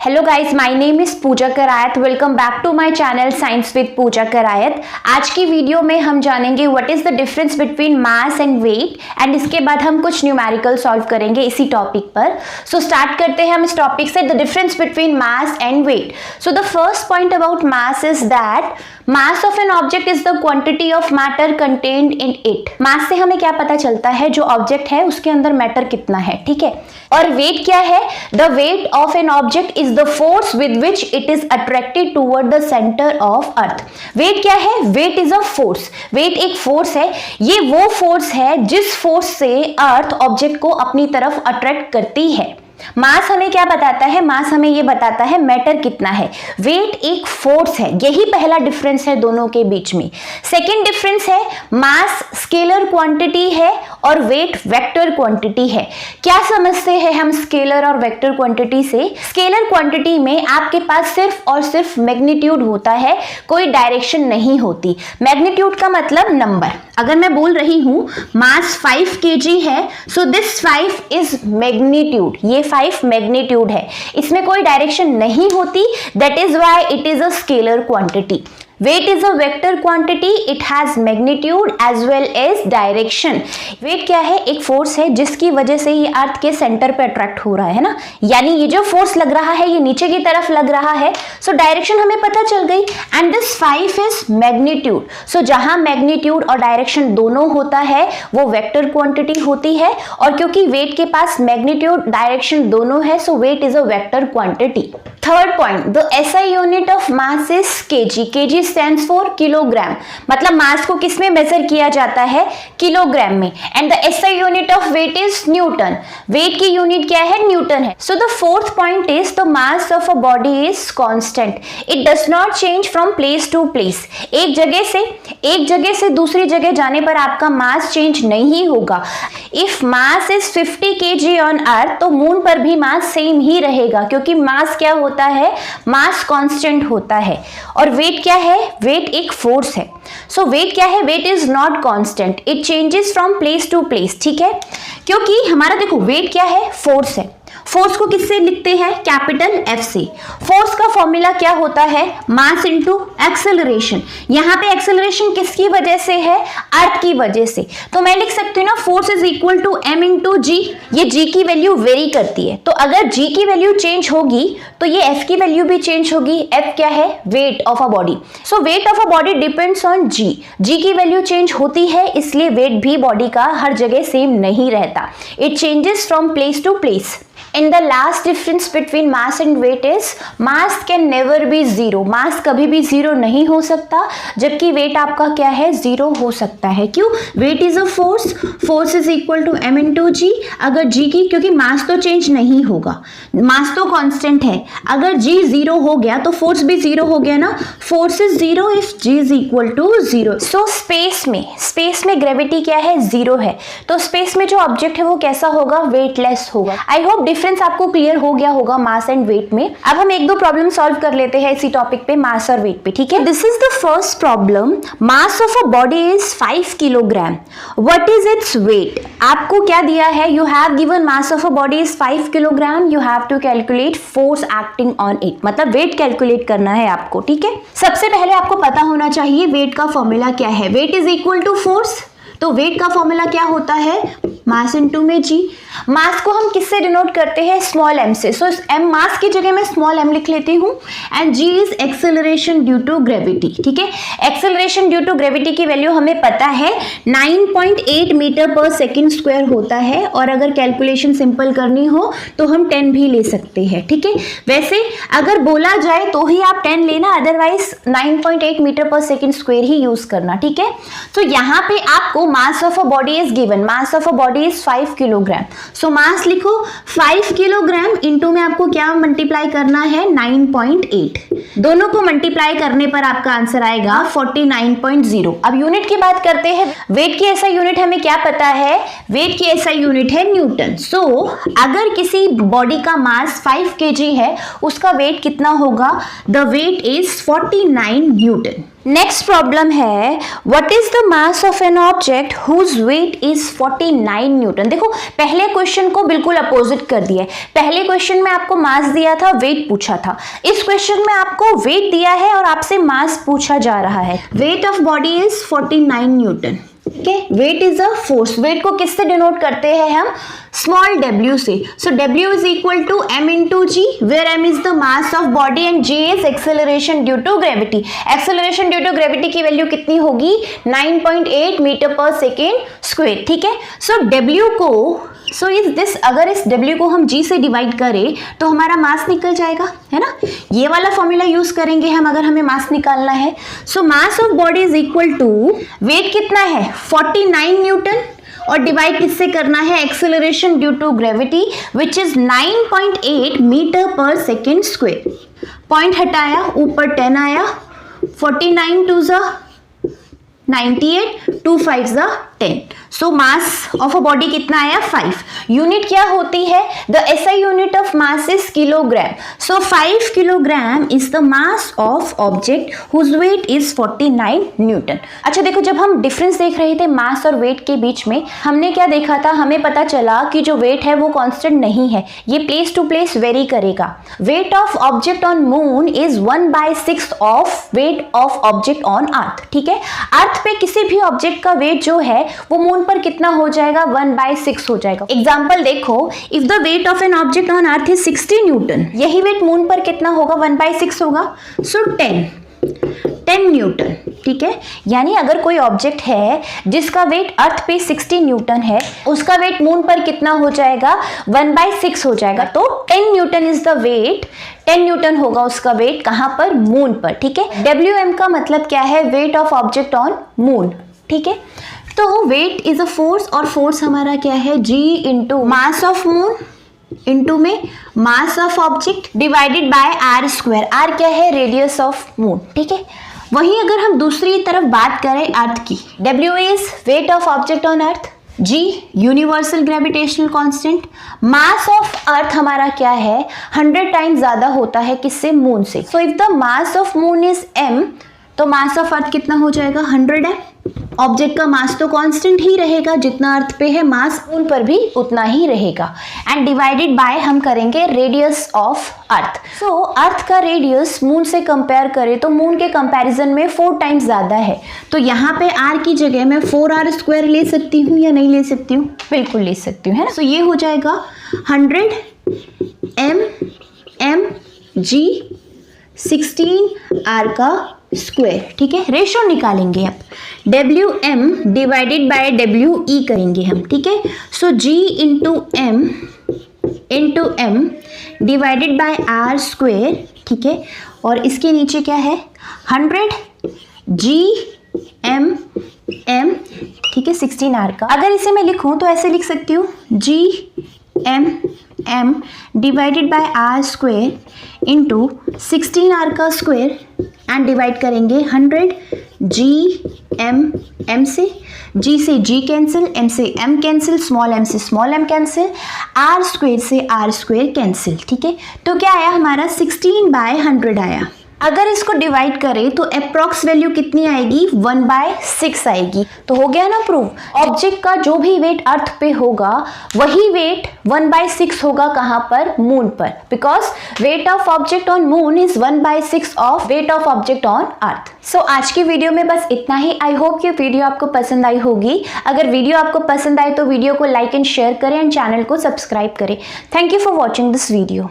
Hello guys, my name is Pooja Karayat. Welcome back to my channel science with Pooja Karayat. आज की video में हम जानेंगे what is the difference between mass and weight and इसके बाद हम कुछ न्यूमेरिकल सॉल्व करेंगे इसी टॉपिक पर। सो स्टार्ट करते हैं हम इस टॉपिक से, the difference between mass and weight. So the first point about mass is that mass of an object is the quantity of matter contained in it. Mass से हमें क्या पता चलता है, जो ऑब्जेक्ट है उसके अंदर मैटर कितना है, ठीक है। और वेट क्या है, the weight of an object is the force with which it is attracted toward the centre of earth. Weight क्या है, weight is a force. Weight एक फोर्स है, ये वो फोर्स है जिस फोर्स से अर्थ ऑब्जेक्ट को अपनी तरफ अट्रैक्ट करती है। मास हमें क्या बताता है, मास हमें ये बताता है मैटर कितना है। वेट एक फोर्स है, यही पहला डिफरेंस है दोनों के बीच में। सेकंड डिफरेंस है, मास स्केलर क्वांटिटी है और वेट वेक्टर क्वांटिटी है। क्या समझते हैं हम स्केलर और वेक्टर क्वांटिटी से? स्केलर क्वांटिटी में आपके पास सिर्फ और सिर्फ मैग्नीट्यूड होता है, कोई डायरेक्शन नहीं होती। मैग्नीट्यूड का मतलब नंबर। अगर मैं बोल रही हूं मास 5 kg है, सो दिस 5 इज मैग्नीट्यूड, ये 5 मैग्नीट्यूड है, इसमें कोई डायरेक्शन नहीं होती, that is why it is a scalar quantity. Weight is a vector quantity, it has magnitude as well as direction. Weight क्या है, एक फोर्स है जिसकी वजह से ये अर्थ के सेंटर पे अट्रैक्ट हो रहा है ना, यानी ये जो फोर्स लग रहा है ये नीचे की तरफ लग रहा है। सो डायरेक्शन हमें पता चल गई एंड दिस 5 इज मैग्नीट्यूड। सो जहां मैग्नीट्यूड और डायरेक्शन दोनों होता है वो वेक्टर क्वांटिटी होती है, और क्योंकि वेट के पास मैग्नीट्यूड डायरेक्शन दोनों है, so weight is a vector quantity. Third point, the SI unit of mass is KG. KG stands for kilogram, मतलब मास को किस में मेजर किया जाता है, किलोग्राम में। And the SI unit of weight is newton. Weight की unit क्या है, न्यूटन है। So the fourth point is the mass of a body is constant, it does not change from place to place. एक जगह से दूसरी जगह जाने पर आपका मास चेंज नहीं होगा। If mass is 50 kg on earth, तो मून पर भी मास सेम ही रहेगा, क्योंकि मास क्या होता है, मास कांस्टेंट होता है। और वेट क्या है, वेट एक फोर्स है। सो वेट क्या है, weight is not constant, it changes from place to place, ठीक है। क्योंकि हमारा देखो वेट क्या है, फोर्स है। फोर्स को किससे लिखते हैं, कैपिटल एफ से। फोर्स का फॉर्मूला क्या होता है, मास इनटू एक्सेलरेशन। यहाँ पे एक्सेलरेशन किसकी वजह से है, अर्थ की वजह से। तो मैं लिख सकती हूँ ना, force is equal to M into G. ये जी की वैल्यू वेरी करती है, तो अगर जी की वैल्यू चेंज होगी तो ये एफ की वैल्यू भी चेंज होगी। एफ क्या है, weight of a body. So weight of a body depends on G. G की वैल्यू चेंज होती है, इसलिए वेट भी बॉडी का हर जगह सेम नहीं रहता, it changes from place to place. And the last difference between mass and weight is mass can never be zero. मास कभी भी जीरो नहीं हो सकता, जबकि वेट आपका क्या है, जीरो हो सकता है। क्यों, weight is a force, force is equal to M into G. अगर जी की, क्योंकि मास तो चेंज नहीं होगा, मास तो कांस्टेंट है, अगर जी जीरो हो गया तो फोर्स भी जीरो हो गया ना। Force is zero if G is equal to zero. So space में ग्रेविटी क्या है, जीरो है, तो स्पेस में जो ऑब्जेक्ट है वो कैसा होगा, वेटलेस होगा। आई होप डिफरेंस आपको क्लियर हो गया होगा मास एंड वेट में। अब हम एक दो प्रॉब्लम सॉल्व कर लेते हैं इसी टॉपिक पे, मास और वेट पे, ठीक है। This is the first problem, mass of a body is 5 kilogram, what is its weight. आपको क्या दिया है, you have given mass of a body is 5 kilogram, you have to calculate force acting on it, मतलब weight calculate करना है आपको, ठीक है। सबसे पहले आपको पता होना चाहिए वेट का फॉर्मूला क्या है। Weight is equal to force, तो वेट का फॉर्मूला क्या होता है, मास इनटू में जी। मास को हम किससे डिनोट करते हैं, स्मॉल m से। सो m मास की जगह मैं स्मॉल m लिख लेती हूँ। And g is acceleration due to gravity, ठीक है। एक्सेलरेशन ड्यू टू ग्रेविटी की वैल्यू हमें पता है 9.8 मीटर पर सेकेंड स्क्वायर होता है, और अगर कैलकुलेशन सिंपल करनी हो तो हम 10 भी ले सकते हैं, ठीक है। वैसे अगर बोला जाए तो ही आप 10 लेना, अदरवाइज 9.8 मीटर पर सेकेंड स्क्वायर ही यूज करना, ठीक है। तो यहाँ पे आपको mass of a body is given, mass of a body is 5 kilogram. So mass लिखो 5 किलोग्राम इंटू में आपको क्या मल्टीप्लाई करना है, 9.8। दोनों को मल्टीप्लाई करने पर आपका आंसर आएगा 49.0। अब यूनिट की बात करते हैं। वेट की ऐसा यूनिट हमें क्या पता है, वेट की ऐसा यूनिट है न्यूटन। सो अगर किसी बॉडी का मास 5 kg है, उसका वेट कितना होगा, the weight is 49 newton. Next problem है what is the mass of an object whose weight is 49 newton. देखो पहले क्वेश्चन को बिल्कुल अपोजिट कर दिया है। पहले क्वेश्चन में आपको मास दिया था, वेट पूछा था। इस क्वेश्चन में आपको वेट दिया है और आपसे मास पूछा जा रहा है। Weight of body is 49 newton. Weight is a force. Weight को किससे डिनोट करते हैं हम? स्मॉल w से। So w is equal to m into G, where m is the mass of body and g is acceleration due to gravity. Acceleration due to gravity की value कितनी होगी? 9.8 metre पर second square. ठीक है, सो w को अगर इस w को हम g से डिवाइड करें तो हमारा मास निकल जाएगा, है ना। ये वाला फॉर्मूला यूज करेंगे हम अगर हमें मास निकालना है। So mass of body is equal to weight कितना है? 49 न्यूटन और डिवाइड किससे करना है? Acceleration due to gravity which is 9.8 metre पर सेकेंड स्क्वायर। पॉइंट हटाया, ऊपर 10 आया, 49 टू ज़ा 98, 2 5 ज़ा 10। सो मास ऑफ अ बॉडी कितना आया? 5। यूनिट क्या होती है? The SI unit of mass is kilogram. So 5 kilogram is the mass of object whose weight is 49 newton. अच्छा देखो, जब हम डिफरेंस देख रहे थे मास और वेट के बीच में, हमने क्या देखा था? हमें पता चला कि जो वेट है वो कांस्टेंट नहीं है, ये प्लेस टू प्लेस वेरी करेगा। Wait of object on moon is 1/6 of weight of object on अर्थ। ठीक है, अर्थ पे किसी भी ऑब्जेक्ट का वेट जो है वो मून पर कितना हो जाएगा? 1/6 हो जाएगा। एग्जाम्पल देखो, if the weight of an object on earth is 60 Newton, यही वेट मून पर कितना होगा? 1/6 होगा। सो 10 न्यूटन। ठीक है, यानी अगर कोई ऑब्जेक्ट है जिसका वेट अर्थ पे 60 न्यूटन है, उसका वेट मून पर कितना हो जाएगा? 1/6 हो जाएगा। तो 10 newton is the weight, 10 newton होगा उसका वेट कहां पर? मून पर। ठीक है, WM का मतलब क्या है? Weight of object on moon. ठीक है, तो वेट इज अ फोर्स और फोर्स हमारा क्या है? G into mass of moon into में mass of object divided by r square. r क्या है? Radius of moon. ठीक है, वहीं अगर हम दूसरी तरफ बात करें अर्थ की, W is wait of object on earth, G universal gravitational constant, mass of earth हमारा क्या है? 100 टाइम्स ज्यादा होता है किससे? मून से। So if the mass of moon is m, तो मास ऑफ अर्थ कितना हो जाएगा? 100 है। ऑब्जेक्ट का मास तो कांस्टेंट ही रहेगा, जितना अर्थ पे है मास मून पर भी उतना ही रहेगा, एंड डिवाइडेड बाय हम करेंगे रेडियस ऑफ अर्थ। सो अर्थ का रेडियस मून से कंपेयर करें तो मून के कंपैरिजन में 4 टाइम्स ज्यादा है। तो यहाँ पे r की जगह मैं 4r स्क्वायर ले सकती हूँ या नहीं ले सकती हूँ? बिल्कुल ले सकती हूँ, है ना। सो ये हो जाएगा 100 m g 16r का स्क्वायर। ठीक है, रेशो निकालेंगे अब, WM डिवाइडेड बाय WE करेंगे हम। ठीक है, सो G into M divided by R square. ठीक है, और इसके नीचे क्या है? 100 G M। ठीक है, 16R का। अगर इसे मैं लिखूं तो ऐसे लिख सकती हूँ, G M divided by R square into 16R का स्क्वायर एंड डिवाइड करेंगे 100 G M से, G से G कैंसिल, M से M कैंसिल, स्मॉल m से small m cancel, R square से R स्क्वायर कैंसिल। ठीक है, तो क्या आया हमारा? 16/100 आया। अगर इसको डिवाइड करें तो अप्रॉक्स वैल्यू कितनी आएगी? 1/6 आएगी। तो हो गया ना प्रूव। ऑब्जेक्ट का जो भी वेट अर्थ पे होगा वही वेट 1/6 होगा कहाँ पर? मून पर, because weight of object on moon is 1/6 of weight of object on earth. So आज की वीडियो में बस इतना ही। आई होप ये वीडियो आपको पसंद आई होगी। अगर वीडियो आपको पसंद आए तो वीडियो को लाइक एंड शेयर करें एंड चैनल को सब्सक्राइब करें। Thank you for watching this video.